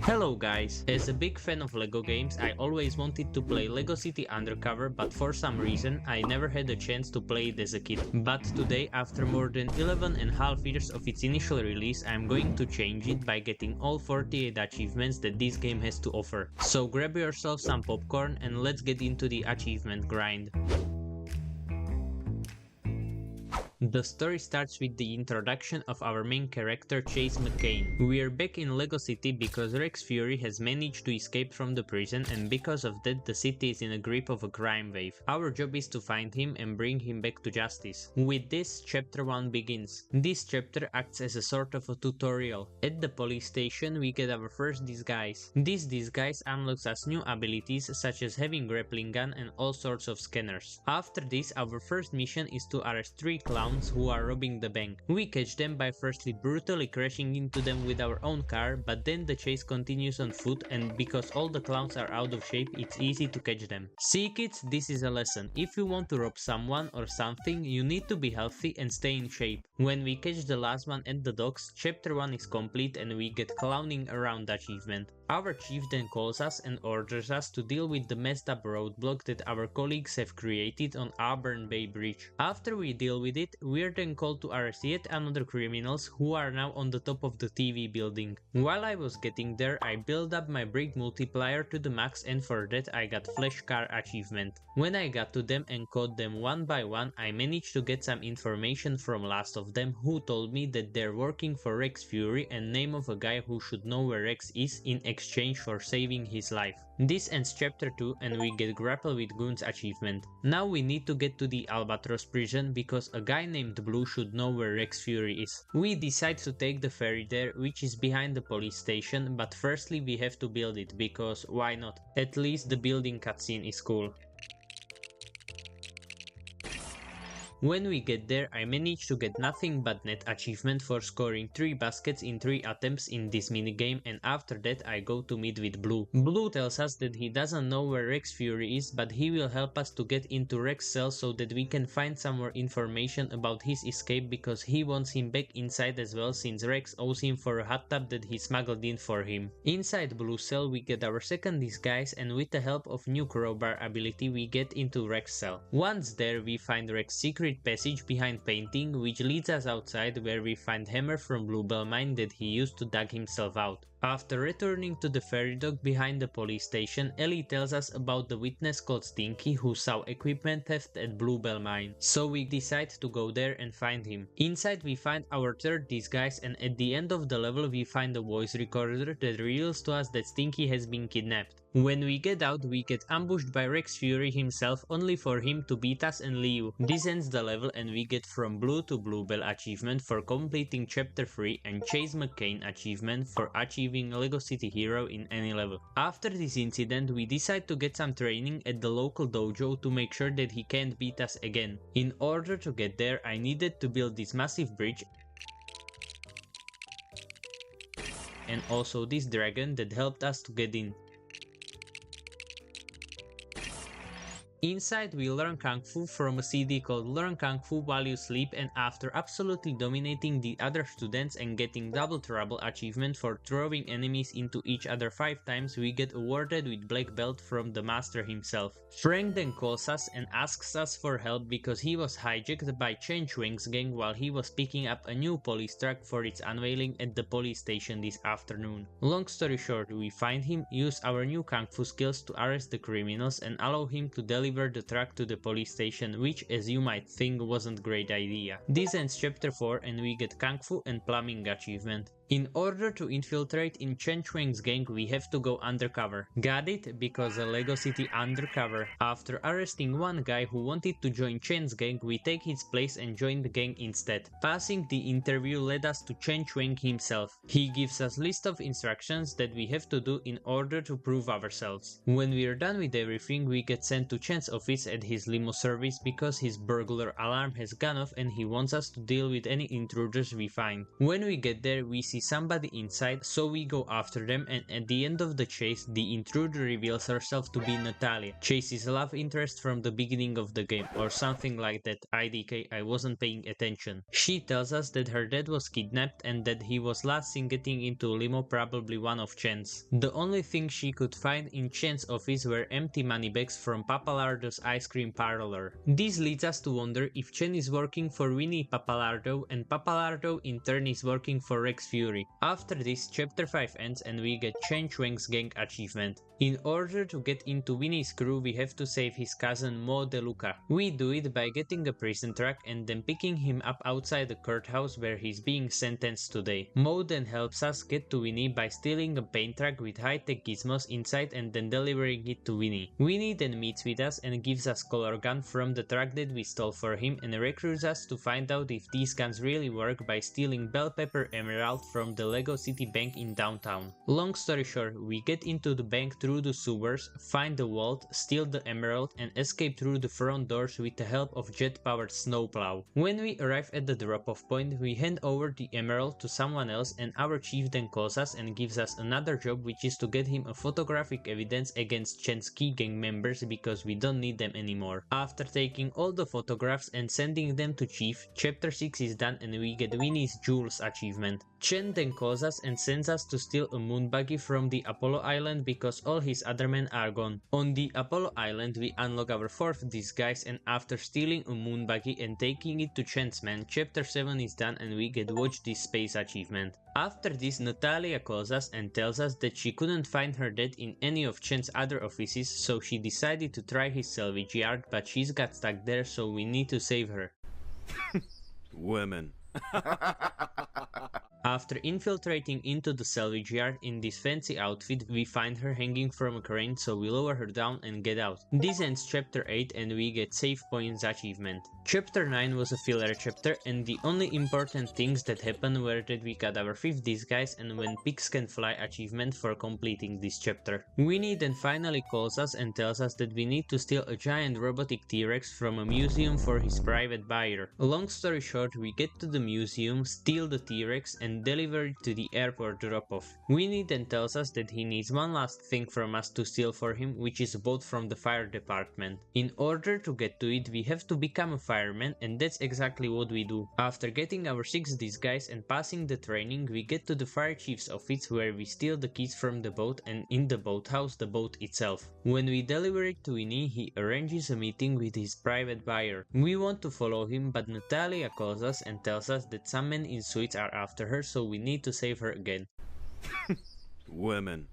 Hello guys! As a big fan of Lego games, I always wanted to play Lego City Undercover, but for some reason I never had a chance to play it as a kid. But today, after more than 11 and a half years of its initial release, I am going to change it by getting all 48 achievements that this game has to offer. So grab yourself some popcorn and let's get into the achievement grind. The story starts with the introduction of our main character Chase McCain. We are back in Lego City because Rex Fury has managed to escape from the prison, and because of that the city is in a grip of a crime wave. Our job is to find him and bring him back to justice. With this, chapter 1 begins. This chapter acts as a sort of a tutorial. At the police station we get our first disguise. This disguise unlocks us new abilities such as having grappling gun and all sorts of scanners. After this, our first mission is to arrest 3 clowns who are robbing the bank. We catch them by firstly brutally crashing into them with our own car, but then the chase continues on foot, and because all the clowns are out of shape, it's easy to catch them. See kids, this is a lesson. If you want to rob someone or something, you need to be healthy and stay in shape. When we catch the last one at the docks, chapter 1 is complete and we get clowning around achievement. Our chief then calls us and orders us to deal with the messed up roadblock that our colleagues have created on Auburn Bay Bridge. After we deal with it, we are then called to arrest yet another criminals who are now on the top of the TV building. While I was getting there, I built up my brick multiplier to the max, and for that I got Flash Car achievement. When I got to them and caught them one by one, I managed to get some information from last of them, who told me that they're working for Rex Fury and name of a guy who should know where Rex is in exchange for saving his life. This ends chapter 2 and we get Grapple with Goons achievement. Now we need to get to the Albatross prison because a guy named Blue should know where Rex Fury is. We decide to take the ferry there, which is behind the police station, but firstly we have to build it because why not? At least the building cutscene is cool. When we get there, I managed to get nothing but net achievement for scoring 3 baskets in 3 attempts in this minigame, and after that I go to meet with Blue. Blue tells us that he doesn't know where Rex Fury is, but he will help us to get into Rex's cell so that we can find some more information about his escape, because he wants him back inside as well, since Rex owes him for a hot tub that he smuggled in for him. Inside Blue's cell we get our second disguise, and with the help of new crowbar ability we get into Rex's cell. Once there we find Rex's secret passage behind painting, which leads us outside where we find hammer from Bluebell mine that he used to dig himself out. After returning to the ferry dock behind the police station, Ellie tells us about the witness called Stinky who saw equipment theft at Bluebell mine. So we decide to go there and find him. Inside we find our third disguise, and at the end of the level we find a voice recorder that reveals to us that Stinky has been kidnapped. When we get out, we get ambushed by Rex Fury himself, only for him to beat us and leave. This ends the level and we get From Blue to Bluebell achievement for completing chapter 3 and Chase McCain achievement for achieving Lego City Hero in any level. After this incident, we decide to get some training at the local dojo to make sure that he can't beat us again. In order to get there, I needed to build this massive bridge and also this dragon that helped us to get in. Inside we learn Kung Fu from a CD called Learn Kung Fu While You Sleep, and after absolutely dominating the other students and getting Double Trouble achievement for throwing enemies into each other 5 times, we get awarded with Black Belt from the master himself. Frank then calls us and asks us for help because he was hijacked by Chen Chuang's gang while he was picking up a new police truck for its unveiling at the police station this afternoon. Long story short, we find him, use our new Kung Fu skills to arrest the criminals and allow him to deliver the truck to the police station, which, as you might think, wasn't a great idea. This ends chapter 4 and we get Kung Fu and Plumbing achievement. In order to infiltrate in Chen Chuang's gang, we have to go undercover. Got it? Because a Lego City Undercover. After arresting one guy who wanted to join Chen's gang, we take his place and join the gang instead. Passing the interview led us to Chen Chuang himself. He gives us list of instructions that we have to do in order to prove ourselves. When we are done with everything, we get sent to Chen's office at his limo service because his burglar alarm has gone off and he wants us to deal with any intruders we find. When we get there, we see see somebody inside, so we go after them, and at the end of the chase, the intruder reveals herself to be Natalia, Chase's love interest from the beginning of the game, or something like that. IDK, I wasn't paying attention. She tells us that her dad was kidnapped and that he was last seen getting into a limo, probably one of Chen's. The only thing she could find in Chen's office were empty money bags from Papalardo's ice cream parlor. This leads us to wonder if Chen is working for Winnie Papalardo and Papalardo in turn is working for Rex Fury. After this, chapter 5 ends and we get Chen Chuang's gang achievement. In order to get into Winnie's crew, we have to save his cousin Mo DeLuca. We do it by getting a prison truck and then picking him up outside the courthouse where he's being sentenced today. Mo then helps us get to Winnie by stealing a paint truck with high-tech gizmos inside and then delivering it to Winnie. Winnie then meets with us and gives us color gun from the truck that we stole for him and recruits us to find out if these guns really work by stealing bell pepper emerald from the Lego City bank in downtown. Long story short, we get into the bank through the sewers, find the vault, steal the emerald and escape through the front doors with the help of jet-powered snowplow. When we arrive at the drop-off point, we hand over the emerald to someone else and our chief then calls us and gives us another job, which is to get him a photographic evidence against Chen's key gang members because we don't need them anymore. After taking all the photographs and sending them to Chief, chapter 6 is done and we get Winnie's Jewels achievement. Chen then calls us and sends us to steal a moon buggy from the Apollo Island because all his other men are gone. On the Apollo Island, we unlock our 4th disguise and after stealing a moon buggy and taking it to Chen's men, chapter 7 is done and we get Watch This Space achievement. After this, Natalia calls us and tells us that she couldn't find her dad in any of Chen's other offices, so she decided to try his salvage yard, but she's got stuck there, so we need to save her. Women. After infiltrating into the salvage yard in this fancy outfit, we find her hanging from a crane, so we lower her down and get out. This ends chapter 8 and we get save points achievement. Chapter 9 was a filler chapter and the only important things that happened were that we got our 5th disguise and when pigs can fly achievement for completing this chapter. Winnie then finally calls us and tells us that we need to steal a giant robotic T-Rex from a museum for his private buyer. Long story short, we get to the museum, steal the T-Rex and deliver it to the airport drop-off. Winnie then tells us that he needs one last thing from us to steal for him, which is a boat from the fire department. In order to get to it, we have to become a fireman and that's exactly what we do. After getting our 6th disguise and passing the training, we get to the fire chief's office where we steal the keys from the boat and in the boathouse the boat itself. When we deliver it to Winnie, he arranges a meeting with his private buyer. We want to follow him, but Natalia calls us and tells us that some men in suits are after her, so we need to save her again. Women.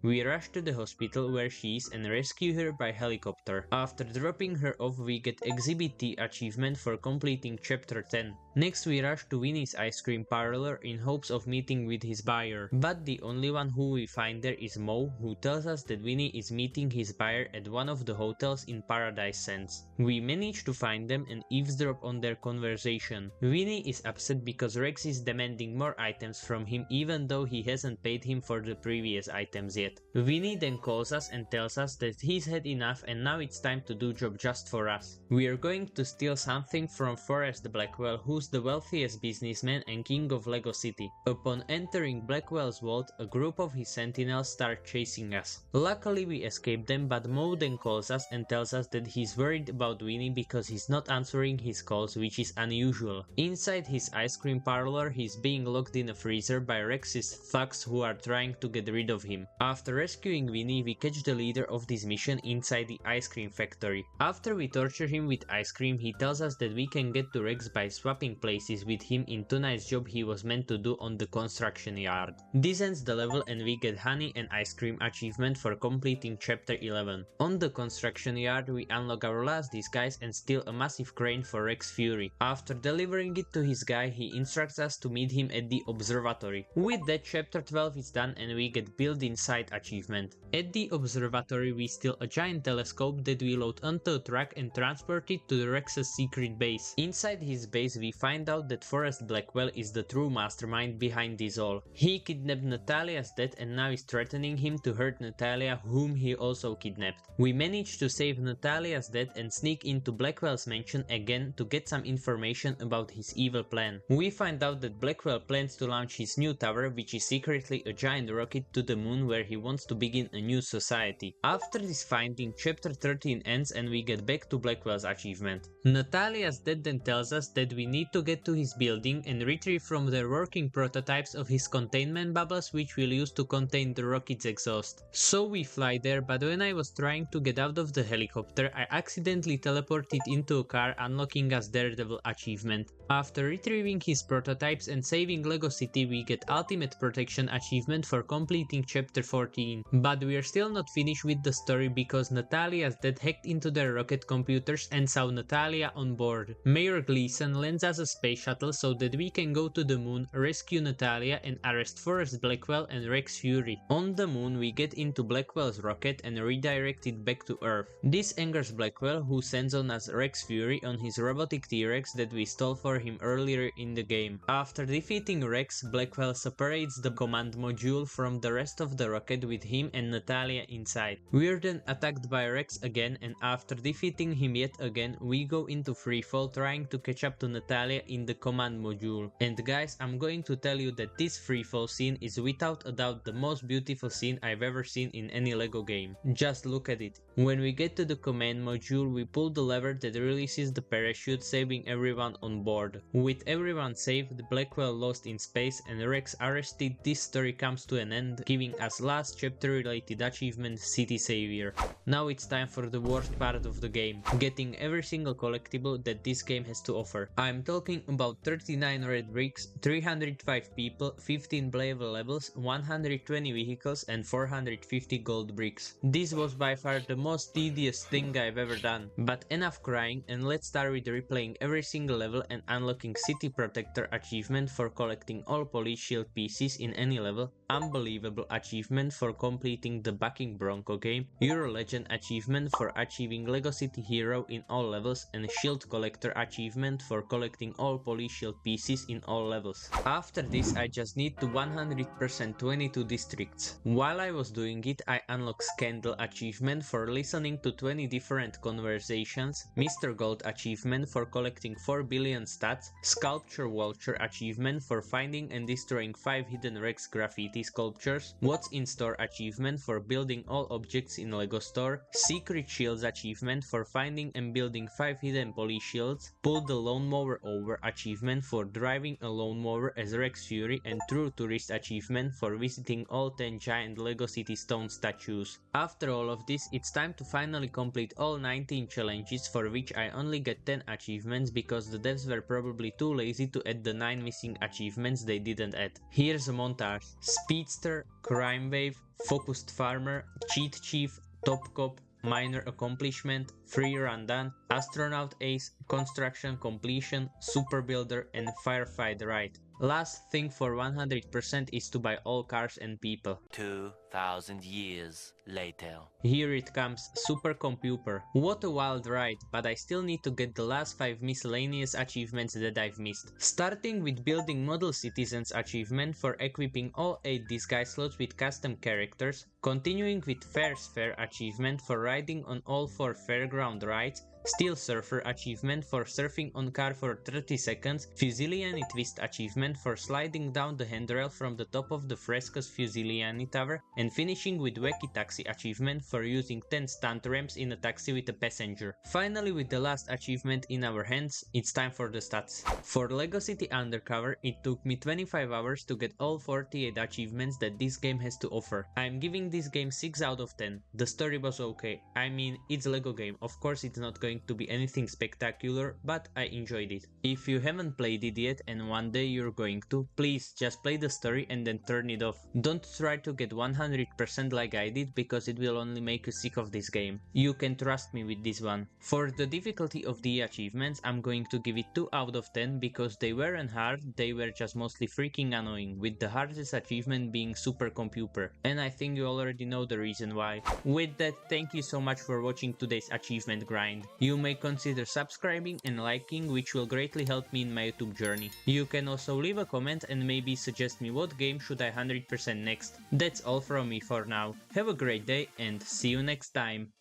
We rush to the hospital where she is and rescue her by helicopter. After dropping her off, we get Exhibit T achievement for completing chapter 10. Next we rush to Winnie's ice cream parlor in hopes of meeting with his buyer. But the only one who we find there is Mo, who tells us that Winnie is meeting his buyer at one of the hotels in Paradise Sands. We manage to find them and eavesdrop on their conversation. Winnie is upset because Rex is demanding more items from him even though he hasn't paid him for the previous items yet. Winnie then calls us and tells us that he's had enough and now it's time to do job just for us. We are going to steal something from Forrest Blackwell, who's the wealthiest businessman and king of Lego City. Upon entering Blackwell's vault, a group of his sentinels start chasing us. Luckily we escape them, but Mo then calls us and tells us that he's worried about Winnie because he's not answering his calls, which is unusual. Inside his ice cream parlor, he's being locked in a freezer by Rex's thugs who are trying to get rid of him. After rescuing Winnie, we catch the leader of this mission inside the ice cream factory. After we torture him with ice cream, he tells us that we can get to Rex by swapping places with him in tonight's job he was meant to do on the construction yard. This ends the level and we get honey and ice cream achievement for completing chapter 11. On the construction yard, we unlock our last disguise and steal a massive crane for Rex Fury. After delivering it to his guy, he instructs us to meet him at the observatory. With that, chapter 12 is done and we get built inside right achievement. At the observatory we steal a giant telescope that we load onto a truck and transport it to Rex's secret base. Inside his base we find out that Forrest Blackwell is the true mastermind behind this all. He kidnapped Natalia's dad and now is threatening him to hurt Natalia, whom he also kidnapped. We manage to save Natalia's dad and sneak into Blackwell's mansion again to get some information about his evil plan. We find out that Blackwell plans to launch his new tower, which is secretly a giant rocket to the moon where he wants to begin a new society. After this finding, chapter 13 ends and we get back to Blackwell's achievement. Natalia's dad then tells us that we need to get to his building and retrieve from there working prototypes of his containment bubbles, which we'll use to contain the rocket's exhaust. So we fly there, but when I was trying to get out of the helicopter, I accidentally teleported into a car, unlocking us Daredevil achievement. After retrieving his prototypes and saving Lego City, we get Ultimate Protection achievement for completing chapter 14. But we are still not finished with the story because Natalia's dad hacked into their rocket computers and saw Natalia on board. Mayor Gleason lends us a space shuttle so that we can go to the moon, rescue Natalia and arrest Forrest Blackwell and Rex Fury. On the moon we get into Blackwell's rocket and redirect it back to Earth. This angers Blackwell, who sends on us Rex Fury on his robotic T-Rex that we stole for him earlier in the game. After defeating Rex, Blackwell separates the command module from the rest of the rocket with him and Natalia inside. We are then attacked by Rex again, and after defeating him yet again, we go into freefall trying to catch up to Natalia in the command module. And guys, I'm going to tell you that this freefall scene is without a doubt the most beautiful scene I've ever seen in any Lego game. Just look at it. When we get to the command module, we pull the lever that releases the parachute, saving everyone on board. With everyone saved, Blackwell lost in space and Rex arrested, this story comes to an end, giving us last chapter related achievement, City Savior. Now it's time for the worst part of the game, getting every single collectible that this game has to offer. I'm talking about 39 red bricks, 305 people, 15 playable levels, 120 vehicles and 450 gold bricks. This was by far the most tedious thing I've ever done. But enough crying, and let's start with replaying every single level and unlocking City Protector achievement for collecting all police shield pieces in any level, unbelievable achievement for completing the Bucking Bronco game, Euro Legend achievement for achieving Lego City Hero in all levels, and Shield Collector achievement for collecting all police shield pieces in all levels. After this I just need to 100% 22 districts. While I was doing it, I unlocked Scandal achievement for listening to 20 different conversations, Mr. Gold achievement for collecting 4 billion stats, Sculpture Vulture achievement for finding and destroying 5 hidden Rex graffiti sculptures, What's in Store achievement for building all objects in Lego Store, Secret Shields achievement for finding and building 5 hidden police shields, Pull the Lawnmower Over achievement for driving a lawnmower as Rex Fury, and True Tourist achievement for visiting all 10 giant Lego City stone statues. After all of this, it's time to finally complete all 19 challenges, for which I only get 10 achievements because the devs were probably too lazy to add the 9 missing achievements they didn't add. Here's a montage: Speedster, Crime Wave, Focused Farmer, Cheat Chief, Top Cop, Minor Accomplishment, Free Run Done, Astronaut Ace, Construction Completion, Super Builder and Firefight Right. Last thing for 100% is to buy all cars and people. 2,000 years later. Here it comes, Super Computer. What a wild ride, but I still need to get the last 5 miscellaneous achievements that I've missed. Starting with building Model Citizens achievement for equipping all 8 disguise slots with custom characters, continuing with Fair's Fair achievement for riding on all 4 fairground rides, Steel Surfer achievement for surfing on car for 30 seconds, Fusiliani Twist achievement for sliding down the handrail from the top of the Fresco's Fusiliani Tower, and finishing with Wacky Taxi achievement for using 10 stunt ramps in a taxi with a passenger. Finally, with the last achievement in our hands, it's time for the stats. For Lego City Undercover, it took me 25 hours to get all 48 achievements that this game has to offer. I'm giving this game 6 out of 10. The story was okay. I mean, it's a Lego game, of course it's not going going to be anything spectacular, but I enjoyed it. If you haven't played it yet and one day you're going to, please just play the story and then turn it off. Don't try to get 100% like I did, because it will only make you sick of this game. You can trust me with this one. For the difficulty of the achievements, I'm going to give it 2 out of 10 because they weren't hard, they were just mostly freaking annoying, with the hardest achievement being Super Computer, and I think you already know the reason why. With that, thank you so much for watching today's achievement grind. You may consider subscribing and liking, which will greatly help me in my YouTube journey. You can also leave a comment and maybe suggest me what game should I 100% next. That's all from me for now. Have a great day and see you next time.